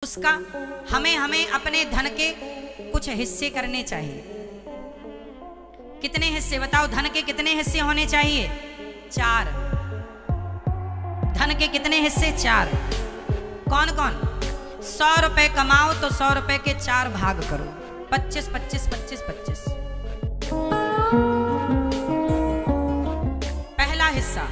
उसका हमें अपने धन के कुछ हिस्से करने चाहिए। कितने हिस्से बताओ? धन के कितने हिस्से होने चाहिए? 4। धन के कितने हिस्से? 4। कौन कौन? 100 रुपए कमाओ तो 100 रुपए के 4 भाग करो। 25 25 25 25। पहला हिस्सा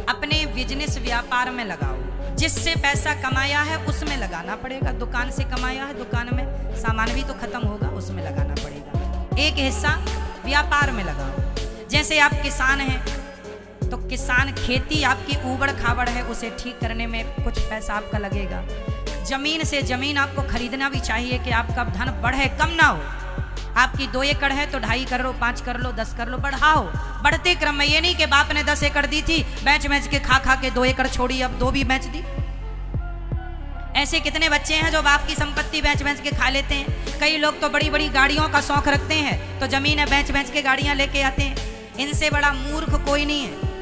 अपने बिजनेस व्यापार में लगाओ। जिससे पैसा कमाया है उसमें लगाना पड़ेगा। दुकान से कमाया है, दुकान में सामान भी तो खत्म होगा, उसमें लगाना पड़ेगा। एक हिस्सा व्यापार में लगाओ। जैसे आप किसान हैं तो किसान, खेती आपकी ऊबड़ खाबड़ है, उसे ठीक करने में कुछ पैसा आपका लगेगा। जमीन से जमीन आपको खरीदना भी चाहिए कि आपका धन बढ़े, कम ना हो। आपकी 2 एकड़ है तो 2.5 कर लो, 5 कर लो, 10 कर लो, बढ़ाओ। बढ़ते क्रम में, ये नहीं कि बाप ने 10 एकड़ दी थी, बेच बेच के खा के 2 एकड़ छोड़ी, अब 2 भी बेच दी। ऐसे कितने बच्चे हैं जो बाप की संपत्ति बेच बेच के खा लेते हैं। कई लोग तो बड़ी बड़ी गाड़ियों का शौक रखते हैं तो जमीनें बेच बेच के गाड़ियां लेके आते हैं। इनसे बड़ा मूर्ख कोई नहीं है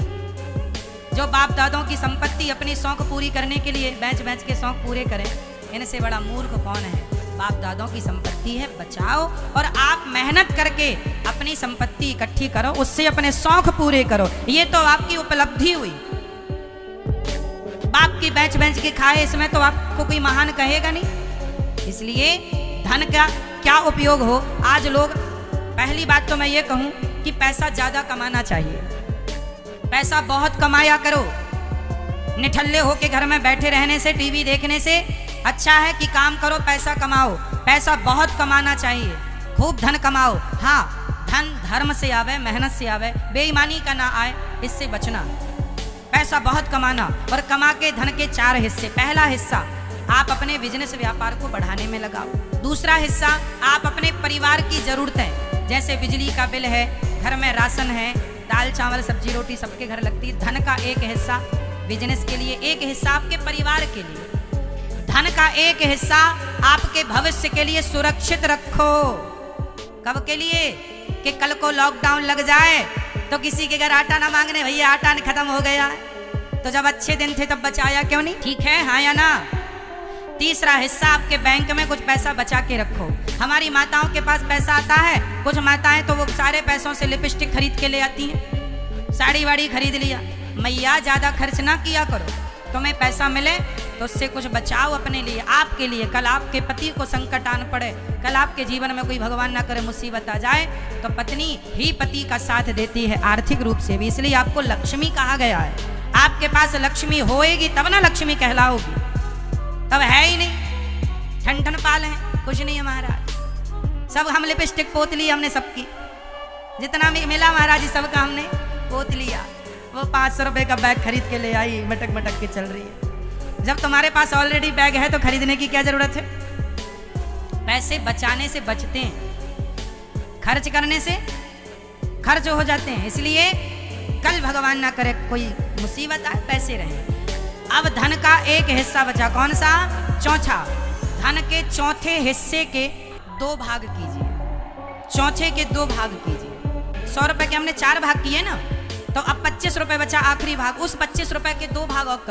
जो बाप दादों की संपत्ति अपनी शौक पूरी करने के लिए बेच बेच के शौक पूरे करें। इनसे बड़ा मूर्ख कौन है? बाप दादों की संपत्ति है, बचाओ और आप मेहनत करके अपनी संपत्ति इकट्ठी करो, उससे अपने शौक पूरे करो। ये तो आपकी उपलब्धि हुई। बाप की बेच बेच के खाए, इसमें तो आपको कोई महान कहेगा नहीं। इसलिए धन का क्या उपयोग हो। आज लोग, पहली बात तो मैं ये कहूं कि पैसा ज्यादा कमाना चाहिए। पैसा बहुत कमाया करो। निठल्ले होके घर में बैठे रहने से, टीवी देखने से अच्छा है कि काम करो, पैसा कमाओ। पैसा बहुत कमाना चाहिए, खूब धन कमाओ। हाँ, धन धर्म से आवे, मेहनत से आवे, बेईमानी का ना आए, इससे बचना। पैसा बहुत कमाना और कमा के धन के 4 हिस्से। पहला हिस्सा आप अपने बिजनेस व्यापार को बढ़ाने में लगाओ। दूसरा हिस्सा आप अपने परिवार की जरूरतें, जैसे बिजली का बिल है, घर में राशन है, दाल चावल सब्जी रोटी सबके घर लगती है। धन का एक हिस्सा बिजनेस के लिए, एक हिस्सा आपके परिवार के लिए। धन का एक हिस्सा आपके भविष्य के लिए सुरक्षित रखो। कब के लिए? कि कल को लॉकडाउन लग जाए तो किसी के घर आटा ना मांगने, भैया आटा खत्म हो गया है। तो जब अच्छे दिन थे तब बचाया क्यों नहीं? ठीक है, हाँ या ना? तीसरा हिस्सा आपके बैंक में कुछ पैसा बचा के रखो। हमारी माताओं के पास पैसा आता है, कुछ माताएं तो वो सारे पैसों से लिपस्टिक खरीद के ले आती हैं, साड़ी वाड़ी खरीद लिया। मैया ज्यादा खर्च ना किया करो। तुम्हें पैसा मिले तो उससे कुछ बचाओ अपने लिए, आपके लिए। कल आपके पति को संकट आन पड़े, कल आपके जीवन में कोई भगवान ना करे मुसीबत आ जाए, तो पत्नी ही पति का साथ देती है आर्थिक रूप से भी। इसलिए आपको लक्ष्मी कहा गया है। आपके पास लक्ष्मी होएगी तब ना लक्ष्मी कहलाओगी, तब है ही नहीं। ठन ठन पाल है, कुछ नहीं है महाराज। सब हम लिपस्टिक पोत ली हमने, सबकी जितना मिला महाराज सबका हमने पोत लिया। वो 500 रुपए का बैग खरीद के ले आई, मटक मटक के चल रही है। जब तुम्हारे पास ऑलरेडी बैग है तो खरीदने की क्या जरूरत है? पैसे बचाने से बचते हैं, खर्च करने से खर्च हो जाते हैं। इसलिए कल भगवान ना करे कोई मुसीबत आए, पैसे रहे। अब धन का एक हिस्सा बचा, कौन सा? चौथा। धन के चौथे हिस्से के 2 भाग कीजिए। चौथे के 2 भाग कीजिए। 100 रुपए के हमने 4 भाग किए ना, तो अब 25 रुपए बचा, आखिरी भाग। उस 25 रुपए के 2 भाग और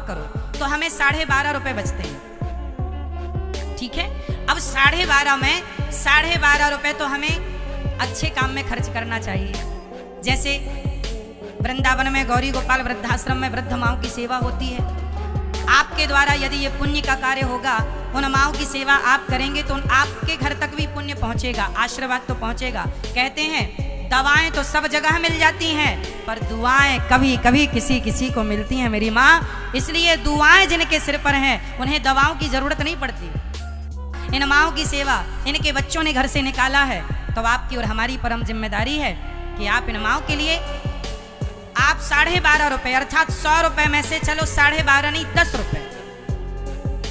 करो तो हमें 12.5 रुपए बचते हैं। ठीक है, अब 12.5 में 12.5 रुपए तो हमें अच्छे काम में खर्च करना चाहिए। जैसे वृंदावन में गौरी गोपाल वृद्धाश्रम में वृद्ध माओं की सेवा होती है। आपके द्वारा यदि ये पुण्य का कार्य होगा, उन माओं की सेवा आप करेंगे तो आपके घर तक भी पुण्य पहुंचेगा, आशीर्वाद तो पहुंचेगा। कहते हैं दवाएं तो सब जगह मिल जाती हैं, पर दुआएं कभी कभी किसी किसी को मिलती हैं मेरी माँ। इसलिए दुआएं जिनके सिर पर हैं उन्हें दवाओं की जरूरत नहीं पड़ती। इन माओं की सेवा इनके बच्चों ने घर से निकाला है, तो आपकी और हमारी परम जिम्मेदारी है कि आप इन माओं के लिए आप 12.5 रुपए, अर्थात 100 रुपए में से चलो 12.5 नहीं 10 रुपए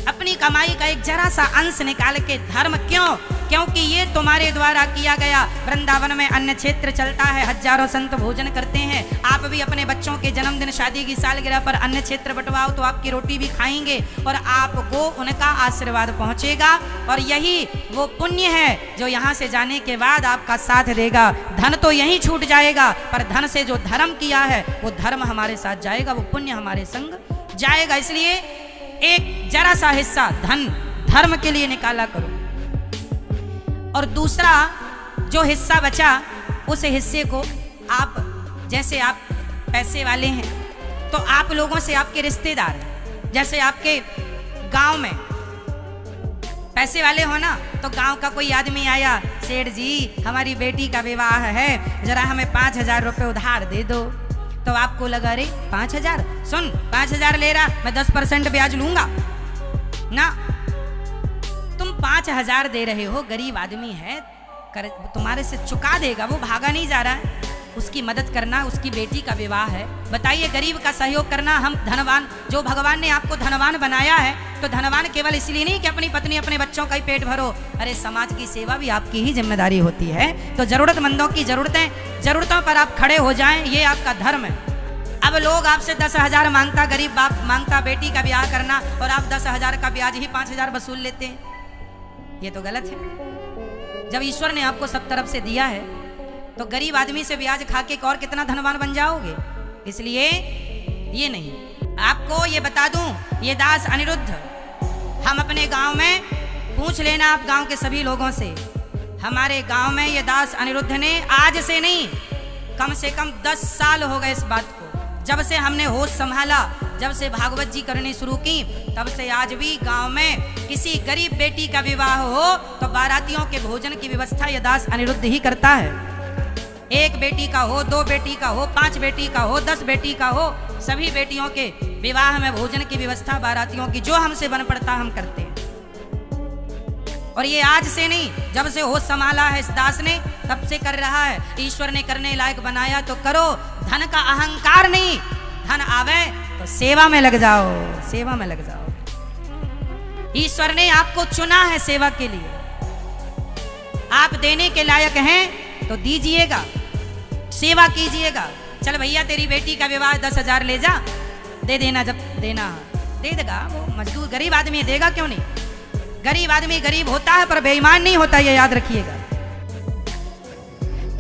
अपनी कमाई का एक जरा सा अंश निकाल के धर्म। क्यों? क्योंकि ये तुम्हारे द्वारा किया गया। वृंदावन में अन्न क्षेत्र चलता है, हजारों संत भोजन करते हैं। आप भी अपने बच्चों के जन्मदिन शादी की सालगिरह पर अन्न क्षेत्र बंटवाओ तो आपकी रोटी भी खाएंगे और आपको उनका आशीर्वाद पहुंचेगा। और यही वो पुण्य है जो यहाँ से जाने के बाद आपका साथ देगा। धन तो यहीं छूट जाएगा, पर धन से जो धर्म किया है वो धर्म हमारे साथ जाएगा, वो पुण्य हमारे संग जाएगा। इसलिए एक जरा सा हिस्सा धन धर्म के लिए निकाला करो, और दूसरा जो हिस्सा बचा उस हिस्से को आप, जैसे आप पैसे वाले हैं तो आप लोगों से आपके रिश्तेदार, जैसे आपके गांव में पैसे वाले हो ना, तो गांव का कोई आदमी आया, सेठ जी हमारी बेटी का विवाह है, जरा हमें 5,000 रुपये उधार दे दो, तो आपको लगा अरे 5,000, सुन 5,000 ले रहा, मैं 10% ब्याज लूंगा ना। तुम 5,000 दे रहे हो, गरीब आदमी है, तुम्हारे से चुका देगा, वो भागा नहीं जा रहा है, उसकी मदद करना, उसकी बेटी का विवाह है। बताइए, गरीब का सहयोग करना। हम धनवान, जो भगवान ने आपको धनवान बनाया है, तो धनवान केवल इसलिए नहीं कि अपनी पत्नी अपने बच्चों का ही पेट भरो, अरे समाज की सेवा भी आपकी ही जिम्मेदारी होती है। तो जरूरतमंदों की जरूरतों पर आप खड़े हो जाएं, ये आपका धर्म है। अब लोग आपसे 10,000 मांगता, गरीब बाप मांगता बेटी का ब्याह करना, और आप 10,000 का ब्याज ही 5,000 वसूल लेते हैं, ये तो गलत है। जब ईश्वर ने आपको सब तरफ से दिया है, तो गरीब आदमी से ब्याज खा के और कितना धनवान बन जाओगे। इसलिए ये नहीं। आपको ये बता दूं, ये दास अनिरुद्ध, हम अपने गांव में पूछ लेना आप गांव के सभी लोगों से, हमारे गांव में ये दास अनिरुद्ध ने आज से नहीं, कम से कम 10 साल हो गए इस बात को, जब से हमने होश संभाला, जब से भागवत जी करनी शुरू की, तब से आज भी गांव में किसी गरीब बेटी का विवाह हो तो बारातियों के भोजन की व्यवस्था ये दास अनिरुद्ध ही करता है। 1 बेटी का हो, 2 बेटी का हो, 5 बेटी का हो, 10 बेटी का हो, सभी बेटियों के विवाह में भोजन की व्यवस्था बारातियों की जो हमसे बन पड़ता हम करते हैं। और ये आज से नहीं, जब से होश संभाला है इस दास ने, तब से कर रहा है। ईश्वर ने करने लायक बनाया तो करो, धन का अहंकार नहीं, धन आवे तो सेवा में लग जाओ, सेवा में लग जाओ। ईश्वर ने आपको चुना है सेवा के लिए, आप देने के लायक हैं तो दीजिएगा, सेवा कीजिएगा। चल भैया तेरी बेटी का विवाह 10,000 ले जा, दे देना, जब देना दे देगा, वो मजदूर गरीब आदमी देगा क्यों नहीं। गरीब आदमी गरीब होता है पर बेईमान नहीं होता, ये याद रखिएगा।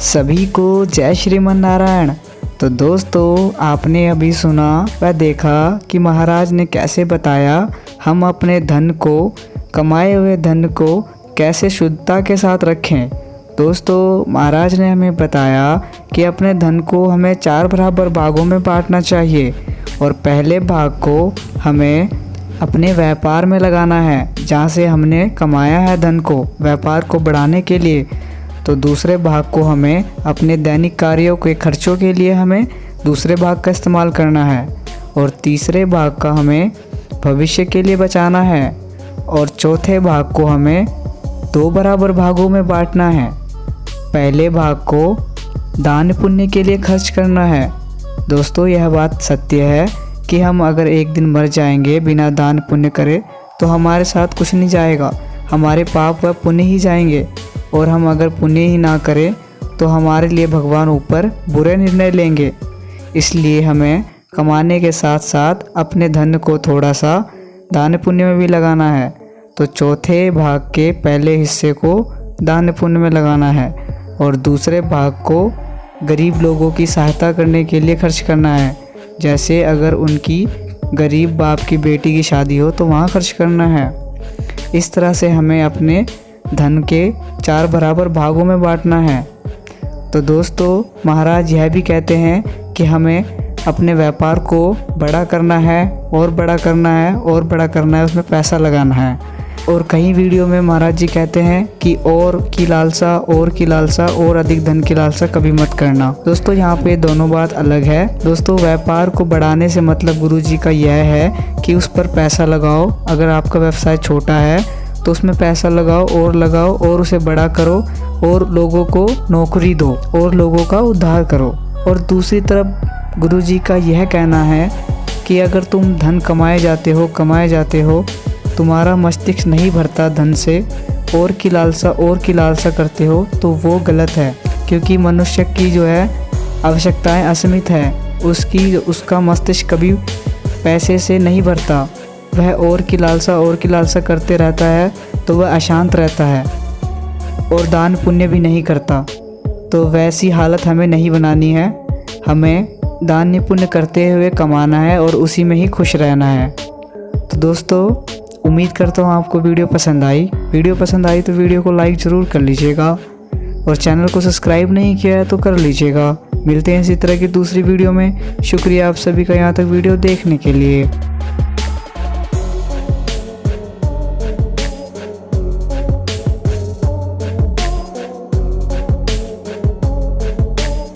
सभी को जय श्रीमन नारायण। तो दोस्तों, आपने अभी सुना व देखा कि महाराज ने कैसे बताया हम अपने धन को, कमाए हुए धन को कैसे शुद्धता के साथ रखें। दोस्तों, महाराज ने हमें बताया कि अपने धन को हमें 4 बराबर भागों में बांटना चाहिए, और पहले भाग को हमें अपने व्यापार में लगाना है, जहाँ से हमने कमाया है धन को व्यापार को बढ़ाने के लिए। तो दूसरे भाग को हमें अपने दैनिक कार्यों के खर्चों के लिए हमें दूसरे भाग का इस्तेमाल करना है, और तीसरे भाग का हमें भविष्य के लिए बचाना है, और चौथे भाग को हमें 2 बराबर भागों में बांटना है। पहले भाग को दान पुण्य के लिए खर्च करना है। दोस्तों, यह बात सत्य है कि हम अगर एक दिन मर जाएंगे बिना दान पुण्य करे तो हमारे साथ कुछ नहीं जाएगा, हमारे पाप व पुण्य ही जाएंगे। और हम अगर पुण्य ही ना करें तो हमारे लिए भगवान ऊपर बुरे निर्णय लेंगे। इसलिए हमें कमाने के साथ साथ अपने धन को थोड़ा सा दान पुण्य में भी लगाना है। तो चौथे भाग के पहले हिस्से को दान पुण्य में लगाना है, और दूसरे भाग को गरीब लोगों की सहायता करने के लिए खर्च करना है। जैसे अगर उनकी गरीब बाप की बेटी की शादी हो तो वहाँ खर्च करना है। इस तरह से हमें अपने धन के 4 बराबर भागों में बांटना है। तो दोस्तों, महाराज यह भी कहते हैं कि हमें अपने व्यापार को बड़ा करना है, और बड़ा करना है, और बड़ा करना है, उसमें पैसा लगाना है। और कई वीडियो में महाराज जी कहते हैं कि और की लालसा, और की लालसा, और अधिक धन की लालसा कभी मत करना। दोस्तों, यहाँ पे दोनों बात अलग है। दोस्तों, व्यापार को बढ़ाने से मतलब गुरुजी का यह है कि उस पर पैसा लगाओ। अगर आपका व्यवसाय छोटा है तो उसमें पैसा लगाओ, और उसे बड़ा करो, और लोगों को नौकरी दो, और लोगों का उद्धार करो। और दूसरी तरफ गुरुजी का यह कहना है कि अगर तुम धन कमाए जाते हो, तुम्हारा मस्तिष्क नहीं भरता धन से, और की लालसा करते हो, तो वो गलत है। क्योंकि मनुष्य की जो है आवश्यकताएं असीमित है, उसका मस्तिष्क कभी पैसे से नहीं भरता। वह और की लालसा करते रहता है तो वह अशांत रहता है, और दान पुण्य भी नहीं करता। तो वैसी हालत हमें नहीं बनानी है। हमें दान पुण्य करते हुए कमाना है, और उसी में ही खुश रहना है। तो दोस्तों उम्मीद करता हूँ आपको वीडियो पसंद आई। वीडियो पसंद आई तो वीडियो को लाइक ज़रूर कर लीजिएगा और चैनल को सब्सक्राइब नहीं किया है तो कर लीजिएगा। मिलते हैं इसी तरह की दूसरी वीडियो में। शुक्रिया आप सभी का यहाँ तक वीडियो देखने के लिए।